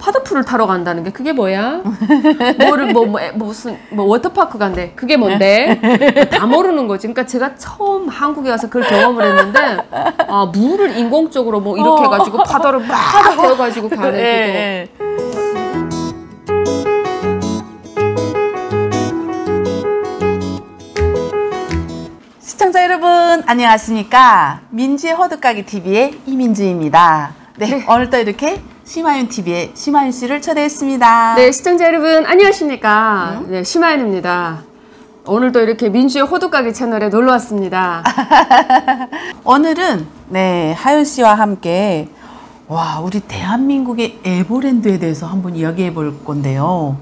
파도풀을 타러 간다는 게 그게 뭐야? 무슨 워터파크 간대. 그게 뭔데? 다 모르는 거지. 그러니까 제가 처음 한국에 와서 그걸 경험을 했는데 물을 인공적으로 뭐 이렇게 해가지고 파도를 막 태워가지고 가는 그거. 시청자 여러분 안녕하십니까. 민지의 호두까기 TV의 이민지입니다. 네, 오늘 또 이렇게 심하윤 TV의 심하윤 씨를 초대했습니다. 네, 시청자 여러분 안녕하십니까. 네, 심하윤입니다. 오늘도 이렇게 민주의 호두까기 채널에 놀러 왔습니다. 오늘은 네, 하윤 씨와 함께 우리 대한민국의 에버랜드에 대해서 한번 이야기해 볼 건데요.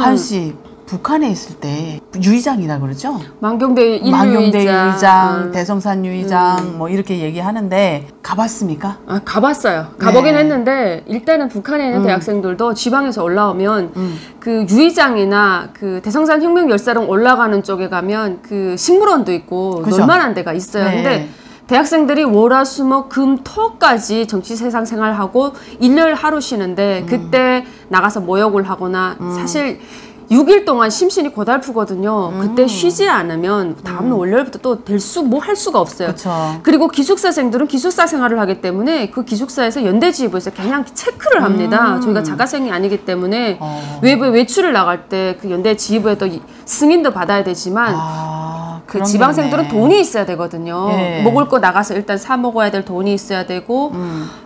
하윤 씨, 북한에 있을 때 유의장이라 그러죠? 만경대 유의장, 대성산 유의장 뭐 이렇게 얘기하는데 가봤습니까? 가봤어요. 가보긴 했는데 일단은 북한에 있는 대학생들도 지방에서 올라오면 그 유의장이나 그 대성산 혁명 열사령 올라가는 쪽에 가면 그 식물원도 있고 놀만한 데가 있어요. 근데 대학생들이 월화수목금토까지 정치 세상 생활하고 일요일 하루 쉬는데 그때 나가서 모욕을 하거나 사실 6일 동안 심신이 고달프거든요. 그때 쉬지 않으면 다음날 월요일부터 또 뭐 할 수가 없어요. 그쵸. 그리고 기숙사생들은 기숙사 생활을 하기 때문에 그 기숙사에서 연대지휘부에서 그냥 체크를 합니다. 저희가 자가생이 아니기 때문에 외부에 외출을 나갈 때 그 연대지휘부에 또 승인도 받아야 되지만 그 지방생들은 돈이 있어야 되거든요. 먹을 거 나가서 일단 사 먹어야 될 돈이 있어야 되고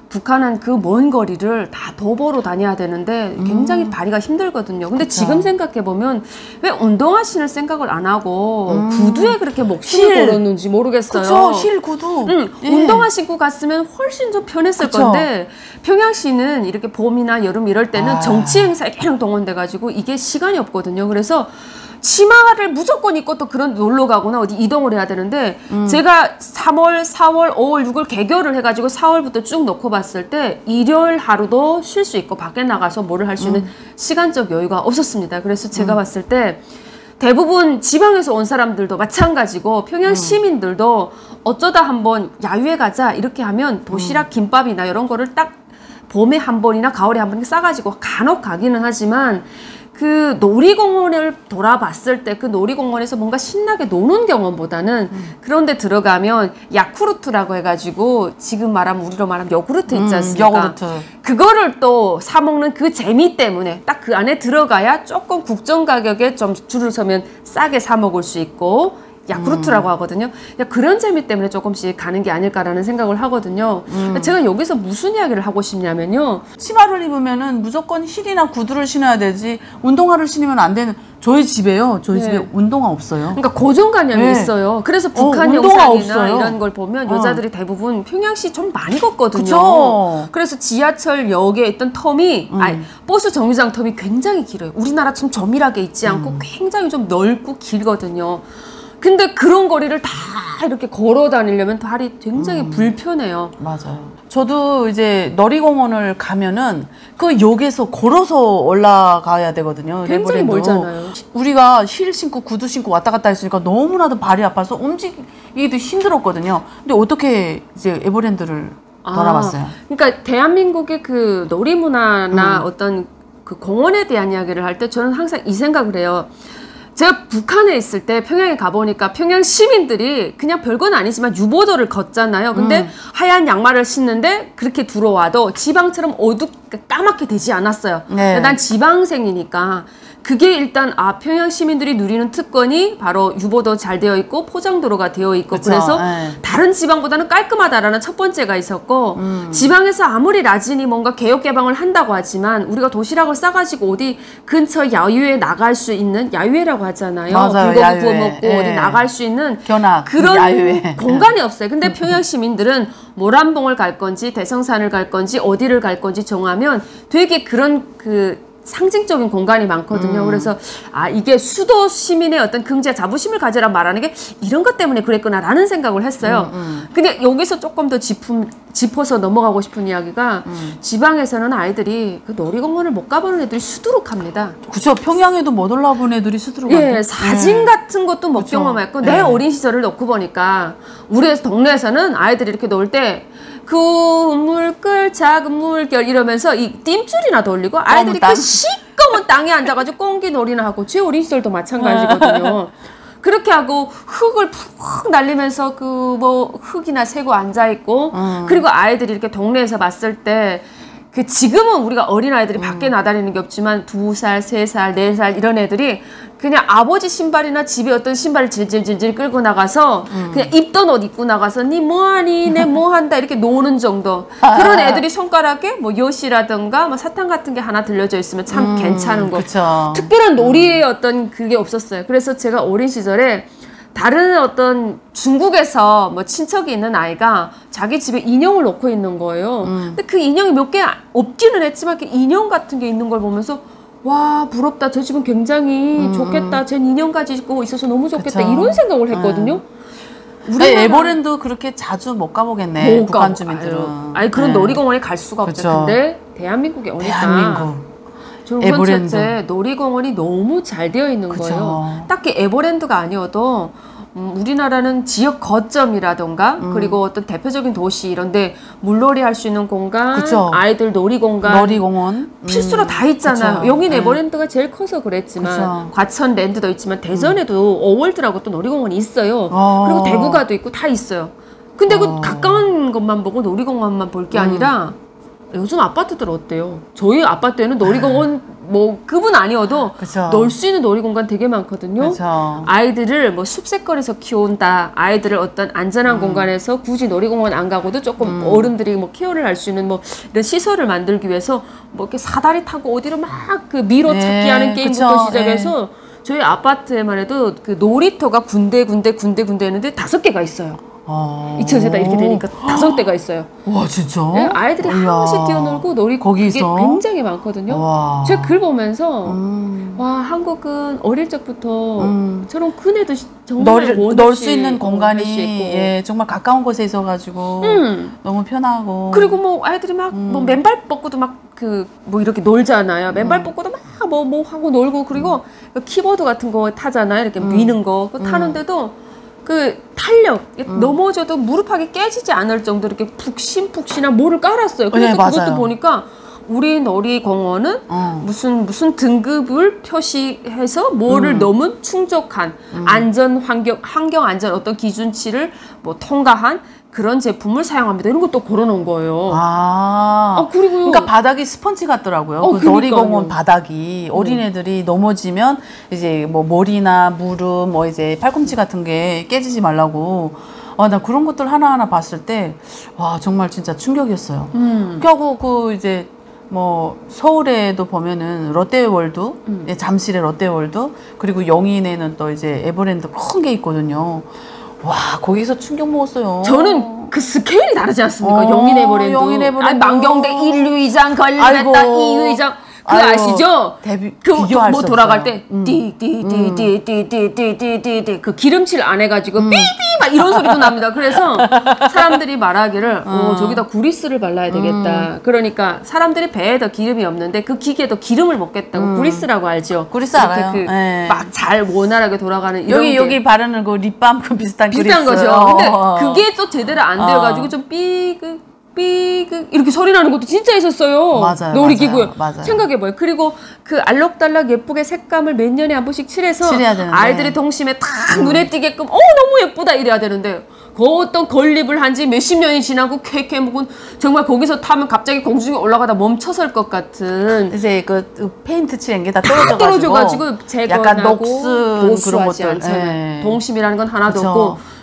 북한은 그 먼 거리를 다 도보로 다녀야 되는데 굉장히 다리가 힘들거든요. 근데 지금 생각해보면 왜 운동화 신을 생각을 안 하고 구두에 그렇게 목숨을 걸었는지 모르겠어요. 그쵸, 실 구두. 운동화 신고 갔으면 훨씬 좀 편했을 건데 평양시는 이렇게 봄이나 여름 이럴 때는 정치 행사에 그냥 동원돼가지고 이게 시간이 없거든요. 그래서 치마를 무조건 입고 또 그런 놀러 가거나 어디 이동을 해야 되는데 제가 3월, 4월, 5월, 6월 개교를 해가지고 4월부터 쭉 놓고 봤을 때 일요일 하루도 쉴 수 있고 밖에 나가서 뭐를 할 수 있는 시간적 여유가 없었습니다. 그래서 제가 봤을 때 대부분 지방에서 온 사람들도 마찬가지고 평양 시민들도 어쩌다 한번 야유회 가자 이렇게 하면 도시락 김밥이나 이런 거를 딱 봄에 한 번이나 가을에 한 번 싸가지고 간혹 가기는 하지만 그 놀이공원을 돌아봤을 때 그 놀이공원에서 뭔가 신나게 노는 경험보다는 그런데 들어가면 야쿠르트라고 해가지고 지금 말하면 우리로 말하면 요구르트 있지 않습니까? 요구르트. 그거를 또 사 먹는 그 재미 때문에 딱 그 안에 들어가야 조금 국정 가격에 좀 줄을 서면 싸게 사 먹을 수 있고 야쿠르트라고 하거든요. 그런 재미 때문에 조금씩 가는 게 아닐까라는 생각을 하거든요. 제가 여기서 무슨 이야기를 하고 싶냐면요. 치마를 입으면은 무조건 힐이나 구두를 신어야 되지 운동화를 신으면 안 되는 저희 집에요. 저희 집에 운동화 없어요. 그러니까 고정관념이 있어요. 그래서 북한 영상이나 없어요. 이런 걸 보면 여자들이 대부분 평양시 좀 많이 걷거든요. 그쵸? 그래서 지하철역에 있던 텀이 버스 정류장 텀이 굉장히 길어요. 우리나라처럼 조밀하게 있지 않고 굉장히 좀 넓고 길거든요. 근데 그런 거리를 다 이렇게 걸어 다니려면 발이 굉장히 불편해요. 맞아요. 저도 이제 놀이공원을 가면은 그 역에서 걸어서 올라가야 되거든요. 굉장히 멀잖아요. 우리가 힐 신고 구두 신고 왔다 갔다 했으니까 너무나도 발이 아파서 움직이기도 힘들었거든요. 근데 어떻게 이제 에버랜드를 돌아봤어요? 그러니까 대한민국의 그 놀이문화나 어떤 그 공원에 대한 이야기를 할 때 저는 항상 이 생각을 해요. 제가 북한에 있을 때 평양에 가보니까 평양 시민들이 그냥 별건 아니지만 유보도를 걷잖아요. 근데 하얀 양말을 신는데 그렇게 들어와도 지방처럼 까맣게 되지 않았어요. 난 지방생이니까 그게 일단 평양 시민들이 누리는 특권이 바로 유보도 잘 되어 있고 포장도로가 되어 있고 그쵸, 그래서 다른 지방보다는 깔끔하다라는 첫 번째가 있었고 지방에서 아무리 라진이 뭔가 개혁 개방을 한다고 하지만 우리가 도시락을 싸가지고 어디 근처 야유회 나갈 수 있는 야유회라고 하잖아요. 맞아요, 불고기 구워 먹고 어디 나갈 수 있는 그런 야유회. 공간이 없어요. 근데 평양 시민들은 모란봉을 갈 건지 대성산을 갈 건지 어디를 갈 건지 정하면 되게 그런 그 상징적인 공간이 많거든요. 그래서 이게 수도 시민의 어떤 경제 자부심을 가져라 말하는 게 이런 것 때문에 그랬구나라는 생각을 했어요. 근데 여기서 조금 더 짚어서 넘어가고 싶은 이야기가 지방에서는 아이들이 그 놀이공원을 못 가보는 애들이 수두룩합니다. 그렇죠. 평양에도 못 올라본 애들이 수두룩한데. 사진 같은 것도 못 경험했고 내 어린 시절을 놓고 보니까 우리 동네에서는 아이들이 이렇게 놀 때 큰 물결 작은 물결 이러면서 이 띰줄이나 돌리고 아이들이 그 시꺼먼 땅에 앉아가지고 꽁기놀이나 하고 제 어린 시절도 마찬가지거든요. 그렇게 하고 흙을 푹 날리면서 그 뭐 흙이나 새고 앉아 있고 그리고 아이들이 이렇게 동네에서 봤을 때 그 지금은 우리가 어린 아이들이 밖에 나다니는 게 없지만 2살, 3살, 4살 이런 애들이 그냥 아버지 신발이나 집에 어떤 신발을 질질질질 끌고 나가서 그냥 입던 옷 입고 나가서 니 뭐하니 내 뭐한다 이렇게 노는 정도. 그런 애들이 손가락에 뭐 요시라든가 뭐 사탕 같은 게 하나 들려져 있으면 참 괜찮은 거. 그쵸. 특별한 놀이의 어떤 그게 없었어요. 그래서 제가 어린 시절에 다른 어떤 중국에서 뭐 친척이 있는 아이가 자기 집에 인형을 놓고 있는 거예요. 근데 그 인형이 몇 개 없기는 했지만 이렇게 인형 같은 게 있는 걸 보면서 와 부럽다. 저 집은 굉장히 좋겠다. 쟨 인형 가지고 있어서 너무 좋겠다. 그쵸. 이런 생각을 했거든요. 우리나라 에버랜드 그렇게 자주 못 가보겠네. 북한 주민들은. 아니 그런 네. 놀이공원에 갈 수가 없죠. 그쵸. 근데 대한민국에 오니까 대한민국. 좋은 건 첫째 놀이공원이 너무 잘 되어 있는 그쵸. 거예요. 딱히 에버랜드가 아니어도 우리나라는 지역 거점이라던가 그리고 어떤 대표적인 도시 이런데 물놀이 할 수 있는 공간, 그쵸. 아이들 놀이공간, 놀이공원 필수로 다 있잖아요. 그쵸. 여긴 에버랜드가 제일 커서 그랬지만 그쵸. 과천랜드도 있지만 대전에도 어월드라고 또 놀이공원이 있어요. 그리고 대구가도 있고 다 있어요. 근데 그 가까운 것만 보고 놀이공원만 볼 게 아니라 요즘 아파트들 어때요? 저희 아파트에는 놀이공원 뭐 급은 아니어도 놀 수 있는 놀이공간 되게 많거든요. 그쵸. 아이들을 뭐 숲새거리에서 키운다. 아이들을 어떤 안전한 공간에서 굳이 놀이공원 안 가고도 조금 어른들이 뭐 케어를 할 수 있는 뭐 이런 시설을 만들기 위해서 뭐 이렇게 사다리 타고 어디로 막 그 미로 찾기 하는 게임부터 시작해서 저희 아파트에만 해도 그 놀이터가 군데 있는데 5개가 있어요. 2000세대 이렇게 되니까 5대가 있어요. 와 진짜? 네, 아이들이 한없이 뛰어놀고 놀이 거기서? 그게 굉장히 많거든요. 와. 제가 글 보면서 와 한국은 어릴 적부터 저런 큰 애도 정말 놀 수 있는 공간이 예, 정말 가까운 곳에 있어가지고 너무 편하고 그리고 뭐 아이들이 막 뭐 맨발 뻗고도 막 그 뭐 이렇게 놀잖아요. 맨발 뻗고도 막 뭐 하고 놀고 그리고 그 키보드 같은 거 타잖아요. 이렇게 미는 거 그거 타는데도 그 탄력 넘어져도 무릎팍이 깨지지 않을 정도로 이렇게 푹신푹신한 뭐를 깔았어요. 그래서 네, 그것도 맞아요. 보니까 우리 놀이공원은 무슨 등급을 표시해서 뭐를 넘은 충족한 안전 환경 안전 어떤 기준치를 뭐 통과한 그런 제품을 사용합니다. 이런 것도 걸어놓은 거예요. 그리고요. 그러니까 바닥이 스펀지 같더라고요. 그 놀이공원 바닥이 어린애들이 넘어지면 이제 뭐 머리나 무릎, 뭐 이제 팔꿈치 같은 게 깨지지 말라고. 나 그런 것들 하나하나 봤을 때, 와, 정말 진짜 충격이었어요. 결국 그 이제 뭐 서울에도 보면은 롯데월드, 잠실에 롯데월드, 그리고 영인에는 또 이제 에버랜드 큰 게 있거든요. 와, 거기서 충격 먹었어요. 저는 그 스케일이 다르지 않습니까? 영인 에버랜드. 아니, 만경대 1유의장 걸렸다, 2유의장. 그거 아시죠? 비교할 뭐 수 돌아갈 없어요. 때 띠띠띠띠띠띠띠띠 그 기름칠 안 해가지고 삐삐 막 이런 소리도 납니다. 그래서 사람들이 말하기를 저기다 구리스를 발라야 되겠다. 그러니까 사람들이 배에 더 기름이 없는데 그 기계도 기름을 먹겠다고 구리스라고 알죠? 구리스 알아요. 막 잘 원활하게 돌아가는 이런 여기 바르는 그 립밤 그 비슷한 거죠. 근데 그게 또 제대로 안 되어가지고 좀 삐그 이렇게 소리 나는 것도 진짜 있었어요. 맞아요. 놀이기구요. 맞아요. 생각해봐요. 그리고 그 알록달록 예쁘게 색감을 몇 년에 한 번씩 칠해서 아이들이 동심에 딱 눈에 띄게끔 너무 예쁘다 이래야 되는데 그 어떤 건립을 한 지 몇십 년이 지나고 쾌쾌 묵은 정말 거기서 타면 갑자기 공중에 올라가다 멈춰설 것 같은 이제 그 페인트 칠한 게 다 떨어져가지고 약간 녹슨 그런 보수하지 것들. 않잖아요. 동심이라는 건 하나도 없고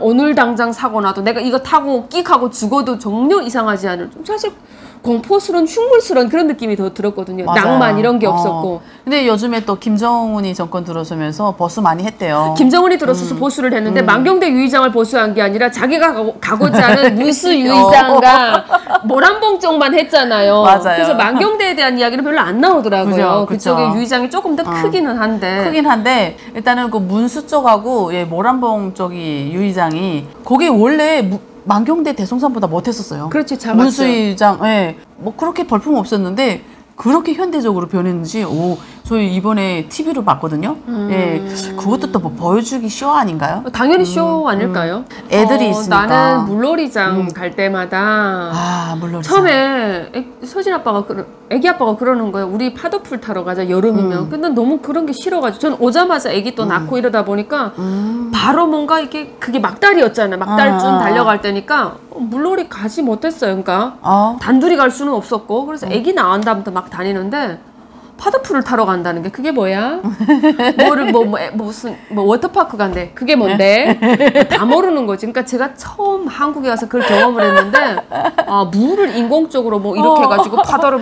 오늘 당장 사고 나도 내가 이거 타고 끽하고 죽어도 전혀 이상하지 않을 좀 사실 공포스러운 흉물스러운 그런 느낌이 더 들었거든요. 맞아요. 낭만 이런 게 없었고. 근데 요즘에 또 김정은이 정권 들어서면서 보수 많이 했대요. 김정은이 들어서서 보수를 했는데 만경대 유의장을 보수한 게 아니라 자기가 가고자 하는 문수 유의장과 모란봉 쪽만 했잖아요. 맞아요. 그래서 만경대에 대한 이야기는 별로 안 나오더라고요. 그죠. 그쪽에 유의장이 조금 더 크기는 한데. 일단은 그 문수 쪽하고 모란봉 쪽이 유의장이 거기 원래 만경대 대성산보다 못했었어요. 그렇지, 작았죠. 문수유장, 뭐 그렇게 볼품 없었는데 그렇게 현대적으로 변했는지 저희 이번에 TV로 봤거든요. 예, 그것도 또 뭐 보여주기 쇼 아닌가요? 당연히 쇼 아닐까요? 애들이 있으니까. 나는 물놀이장 갈 때마다 물놀이장. 처음에 서진 아빠가 애기 아빠가 그러는 거예요. 우리 파도풀 타러 가자, 여름이면. 근데 너무 그런 게 싫어가지고 전 오자마자 애기 또 낳고 이러다 보니까 바로 뭔가 이게 그게 막달이었잖아요. 막달쯤 달려갈 때니까 물놀이 가지 못했어요. 그러니까 단둘이 갈 수는 없었고, 그래서 애기 낳은 다음부터 막 다니는데 파도풀을 타러 간다는 게 그게 뭐야? 무슨 워터파크 간대. 그게 뭔데? 다 모르는 거지. 그러니까 제가 처음 한국에 와서 그걸 경험을 했는데, 물을 인공적으로 뭐 이렇게 해가지고 파도를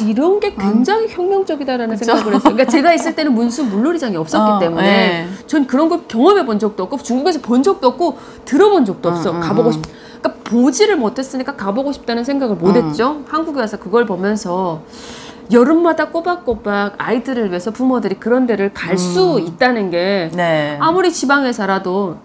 이런 게 굉장히 혁명적이다라는 생각을 했어요. 그러니까 제가 있을 때는 문수 물놀이장이 없었기 때문에 전 그런 걸 경험해 본 적도 없고 중국에서 본 적도 없고 들어본 적도 없어. 가보고 싶. 그러니까 보지를 못했으니까 가보고 싶다는 생각을 못했죠. 한국에 와서 그걸 보면서. 여름마다 꼬박꼬박 아이들을 위해서 부모들이 그런 데를 갈 수 있다는 게 아무리 지방에 살아도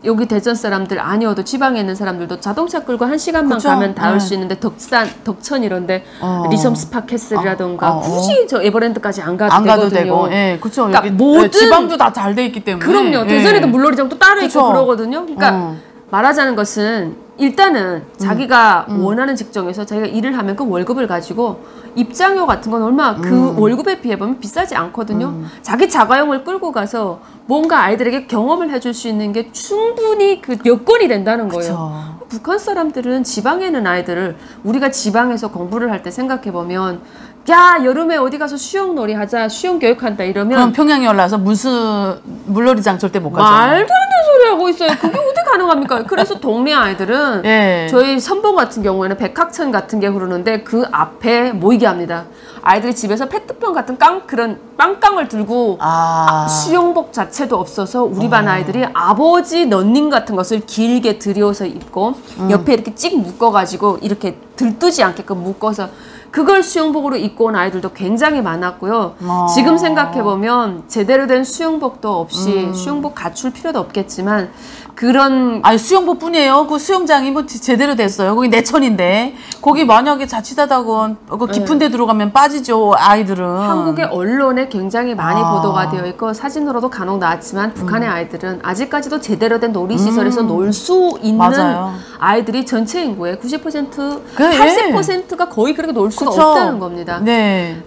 여기 대전 사람들 아니어도 지방에 있는 사람들도 자동차 끌고 1시간만 가면 닿을 수 있는데 덕천 이런데 리섬 스파 캐슬이라던가 굳이 저 에버랜드까지 안 가도 되거든요. 되고. 예, 그렇죠. 그러니까 모든 지방도 다 잘 돼 있기 때문에. 그럼요. 대전에도 물놀이장도 따로 있고 그러거든요. 그러니까 말하자는 것은 일단은 자기가 원하는 직종에서 자기가 일을 하면 그 월급을 가지고 입장료 같은 건 얼마 그 월급에 비해 보면 비싸지 않거든요. 자기 자가용을 끌고 가서 뭔가 아이들에게 경험을 해줄 수 있는 게 충분히 그 여건이 된다는 거예요. 북한 사람들은 지방에 있는 아이들을 우리가 지방에서 공부를 할 때 생각해 보면 야 여름에 어디 가서 수영놀이 하자 수영 교육한다 이러면 그럼 평양에 올라와서 물놀이장 절대 못 가죠. 말도 안 되는 소리 하고 있어요. 그게 어떻게 가능합니까? 그래서 동네 아이들은 저희 선봉 같은 경우에는 백학천 같은 게 흐르는데 그 앞에 모이게 합니다. 아이들이 집에서 페트병 같은 그런 빵깡을 들고 수영복 자체도 없어서 우리 반 아이들이 아버지 런닝 같은 것을 길게 들여서 입고 옆에 이렇게 찍 묶어가지고 이렇게 들뜨지 않게끔 묶어서 그걸 수영복으로 입고 온 아이들도 굉장히 많았고요. 지금 생각해보면 제대로 된 수영복도 없이 수영복 갖출 필요도 없겠지만 그런 수영복뿐이에요. 그 수영장이 뭐 제대로 됐어요. 거기 내천인데 거기 만약에 자칫하다고 깊은 데 들어가면 빠지죠. 아이들은. 한국의 언론에 굉장히 많이 보도가 되어 있고 사진으로도 간혹 나왔지만 북한의 아이들은 아직까지도 제대로 된 놀이시설에서 놀 수 있는 아이들이 전체 인구의 90% 80%가 거의 그렇게 놀 수가 없다는 겁니다.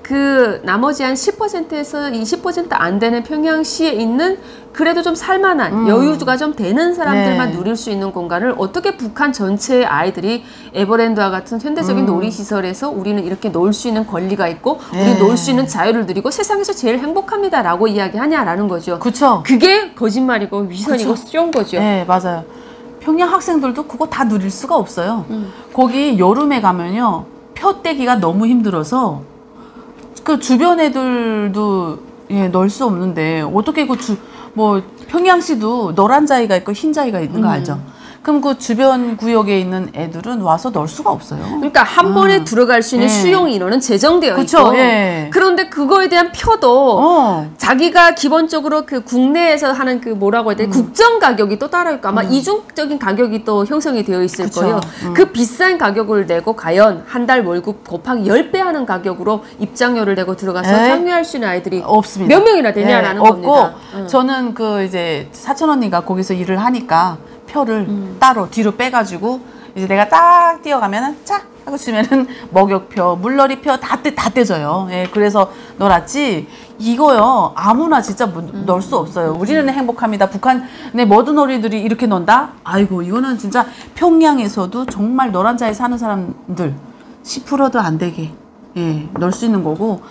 그 나머지 한 10%에서 20% 안 되는 평양시에 있는 그래도 좀 살만한 여유가 좀 되는 사람들만 누릴 수 있는 공간을 어떻게 북한 전체의 아이들이 에버랜드와 같은 현대적인 놀이시설에서 우리는 이렇게 놀 수 있는 권리가 있고 우리 놀 수 있는 자유를 누리고 세상에서 제일 행복합니다 라고 이야기하냐라는 거죠. 그게 거짓말이고 위선이고 쏜 거죠. 네, 맞아요. 평양 학생들도 그거 다 누릴 수가 없어요. 거기 여름에 가면요 표 떼기가 너무 힘들어서 그 주변 애들도 넣을 수 없는데 어떻게 뭐 평양시도 노란 자위가 있고 흰 자위가 있는 거 알죠? 그럼 그 주변 구역에 있는 애들은 와서 넣을 수가 없어요. 그러니까 한 번에 들어갈 수 있는 수용 인원은 제정되어 있고 그런데 그거에 대한 표도 자기가 기본적으로 그 국내에서 하는 그 뭐라고 해야 돼 국정 가격이 또 따로 있고 아마 이중적인 가격이 또 형성이 되어 있을 거예요. 그 비싼 가격을 내고 과연 한 달 월급 곱하기 10배 하는 가격으로 입장료를 내고 들어가서 참여할 수 있는 아이들이 없습니다. 몇 명이나 되냐라는 겁니다. 저는 그 이제 사촌 언니가 거기서 일을 하니까 표를 따로 뒤로 빼가지고 이제 내가 딱 뛰어가면은 자 하고 치면은 목욕표, 물놀이표 다 떼줘요. 그래서 놀았지 이거요 아무나 진짜 넣을 수 없어요. 우리는 행복합니다. 북한의 모든 놀이들이 이렇게 논다? 아이고 이거는 진짜 평양에서도 정말 노란 자에 사는 사람들 10%도 안 되게 넣을 수 있는 거고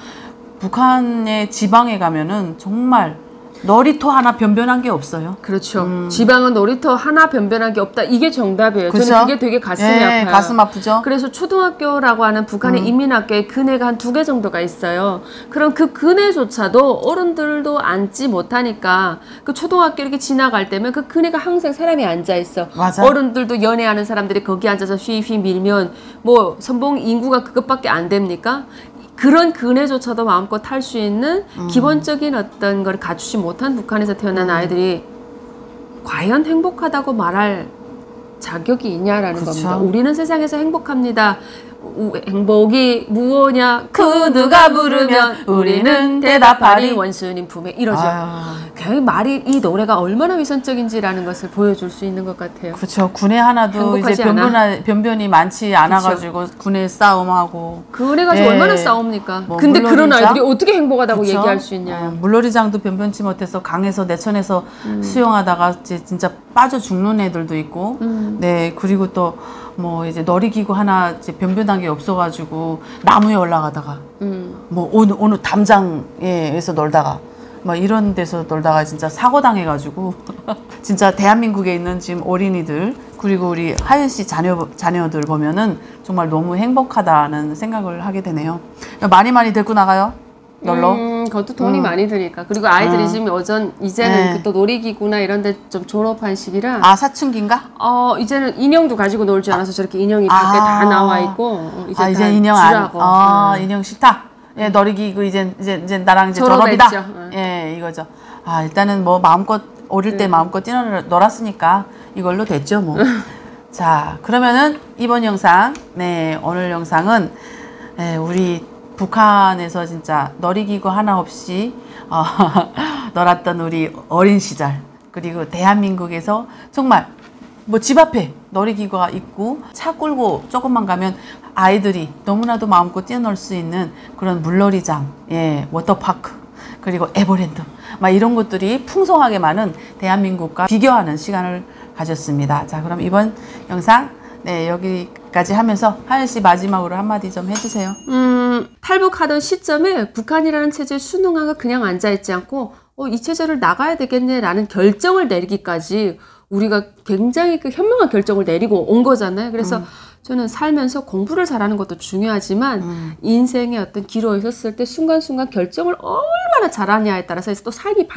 북한의 지방에 가면은 정말 놀이터 하나 변변한 게 없어요. 그렇죠. 지방은 놀이터 하나 변변한 게 없다. 이게 정답이에요. 저는 그게 되게 가슴이 아파요. 가슴 아프죠. 그래서 초등학교라고 하는 북한의 인민학교에 근해가 한 2개 정도가 있어요. 그럼 그 근해조차도 어른들도 앉지 못하니까 그 초등학교 이렇게 지나갈 때면 그 근해가 항상 사람이 앉아 있어. 어른들도 연애하는 사람들이 거기 앉아서 휘휘 밀면 뭐 선봉 인구가 그것밖에 안 됩니까? 그런 근해조차도 마음껏 탈 수 있는 기본적인 어떤 걸 갖추지 못한 북한에서 태어난 아이들이 과연 행복하다고 말할 자격이 있냐라는 겁니다. 우리는 세상에서 행복합니다. 행복이 무엇냐 그 누가 부르면 우리는 대답하리 원수님 품에 이러죠. 굉장히 말이 이 노래가 얼마나 위선적인지라는 것을 보여줄 수 있는 것 같아요. 그렇죠. 군에 하나도 이제 변변이 많지 않아가지고 군에 싸움하고 그래 가지고 네. 얼마나 싸웁니까? 뭐 근데 그런 물놀이장? 아이들이 어떻게 행복하다고 그쵸? 얘기할 수 있냐? 물놀이장도 변변치 못해서 강에서 내천에서 수영하다가 이제 진짜 빠져 죽는 애들도 있고, 네 그리고 또 뭐 이제 놀이기구 하나 이제 변변한 게 없어가지고 나무에 올라가다가 뭐 어느 담장에서 놀다가 뭐 이런 데서 놀다가 진짜 사고 당해가지고 진짜 대한민국에 있는 지금 어린이들 그리고 우리 하윤 씨 자녀들 보면은 정말 너무 행복하다는 생각을 하게 되네요. 많이 데리고 나가요. 놀러. 그것도 돈이 많이 드니까. 그리고 아이들이 지금 이제는 네. 그 또 놀이기구나 이런 데 좀 졸업한 시기라. 아, 사춘기인가? 이제는 인형도 가지고 놀지 않아서 저렇게 인형이 밖에 다 나와 있고. 이제 이제 다 인형 주라고. 인형 싫다. 예, 놀이기구 이제 나랑 이제 졸업했죠. 졸업이다. 예, 이거죠. 일단은 뭐 마음껏 어릴 때 마음껏 놀았으니까 이걸로 됐죠, 뭐. 자, 그러면은 이번 영상, 네, 오늘 영상은 우리 북한에서 진짜 놀이기구 하나 없이 놀았던 우리 어린 시절 그리고 대한민국에서 정말 뭐 집 앞에 놀이기구가 있고 차 끌고 조금만 가면 아이들이 너무나도 마음껏 뛰어놀 수 있는 그런 물놀이장, 예, 워터파크 그리고 에버랜드 막 이런 것들이 풍성하게 많은 대한민국과 비교하는 시간을 가졌습니다. 자, 그럼 이번 영상 여기까지 하면서 하윤 씨 마지막으로 한마디 좀 해주세요. 탈북하던 시점에 북한이라는 체제에 순응하고 그냥 앉아있지 않고 이 체제를 나가야 되겠네라는 결정을 내리기까지 우리가 굉장히 그 현명한 결정을 내리고 온 거잖아요. 그래서 저는 살면서 공부를 잘하는 것도 중요하지만 인생의 어떤 기로에 섰을 때 순간순간 결정을 얼마나 잘하냐에 따라서 또 삶이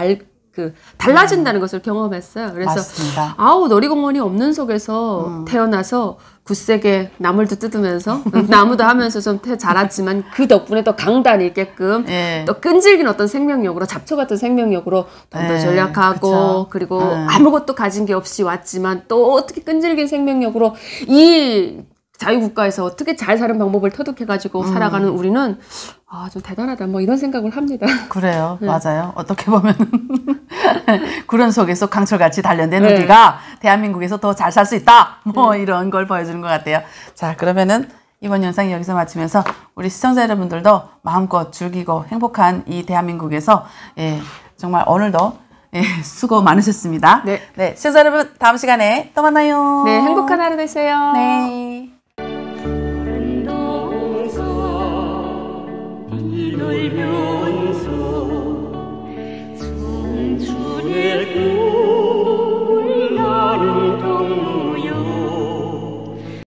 달라진다는 것을 경험했어요. 그래서 맞습니다. 놀이공원이 없는 속에서 태어나서 굳세게 나물도 뜯으면서 나무도 하면서 좀 자랐지만 그 덕분에 또 강단이 있게끔 또 끈질긴 어떤 생명력으로 잡초 같은 생명력으로 돈도 절약하고 그리고 아무것도 가진 게 없이 왔지만 또 어떻게 끈질긴 생명력으로 이 자유국가에서 어떻게 잘 사는 방법을 터득해가지고 살아가는 우리는 좀 대단하다 뭐 이런 생각을 합니다. 그래요. 맞아요. 어떻게 보면 구름 속에서 강철같이 단련된 우리가 대한민국에서 더 잘 살 수 있다 뭐 이런 걸 보여주는 것 같아요. 자, 그러면은 이번 영상 여기서 마치면서 우리 시청자 여러분들도 마음껏 즐기고 행복한 이 대한민국에서 정말 오늘도 수고 많으셨습니다. 네, 시청자 여러분 다음 시간에 또 만나요. 네, 행복한 하루 되세요. 네.